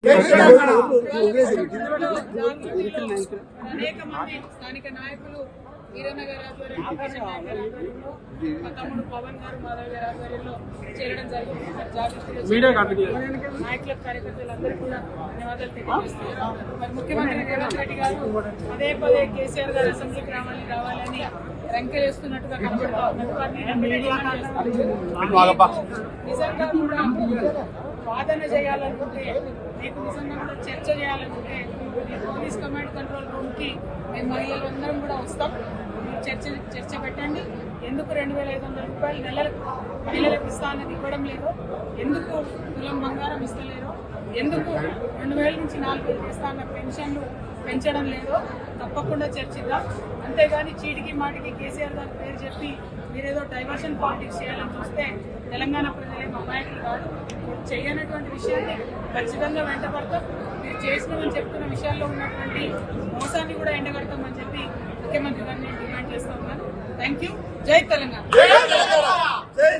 అనేక మంది స్థానిక నాయకులు ఈరన్న గారి ఆధ్వర్యంలో మా తమ్ముడు పవన్ గారు మాధవ్ గారి ఆధ్వర్యంలో చేరడం జరిగింది. నాయకులకు కార్యకర్తలందరూ కూడా ధన్యవాదాలు తెలియజేస్తున్నారు. మరి ముఖ్యమంత్రి రేవంత్ రెడ్డి గారు పదే పదే కేసీఆర్ గారు అసెంబ్లీకి రావాలని రంకెలేస్తున్నట్టుగా కనబడుతూ ఉన్నారు. నిజంగా కూడా వాదన చేయాలనుకుంటే, మీకు నిజంగా కూడా చర్చ చేయాలనుకుంటే పోలీస్ కమాండ్ కంట్రోల్ రూమ్ కి మేము మహిళలందరం కూడా వస్తాం. చర్చ పెట్టండి. ఎందుకు 2,500 రూపాయలు నెలలకు మహిళలకు ఇస్తానని ఇవ్వడం లేదు, ఎందుకు తులం బంగారం ఇస్తలేరు, ఎందుకు 2,000 నుంచి 4,000 ఇస్తాన్న పెన్షన్లు పెంచడం లేదు, తప్పకుండా చర్చిద్దాం. అంతేగాని చీటికి మాటికి కేసీఆర్ గారి పేరు చెప్పి మీరేదో డైవర్షన్ పాలిటిక్స్ చేయాలని చూస్తే తెలంగాణ ప్రజలేం అమాయకులు కాదు. చేయనటువంటి విషయాన్ని ఖచ్చితంగా వెంటబడతాం. మీరు చేసినామని చెప్తున్న విషయాల్లో ఉన్నటువంటి మోసాన్ని కూడా ఎండగడతామని చెప్పి ముఖ్యమంత్రి గారిని డిమాండ్ చేస్తా ఉన్నాను. Thank you. జై తెలంగాణ.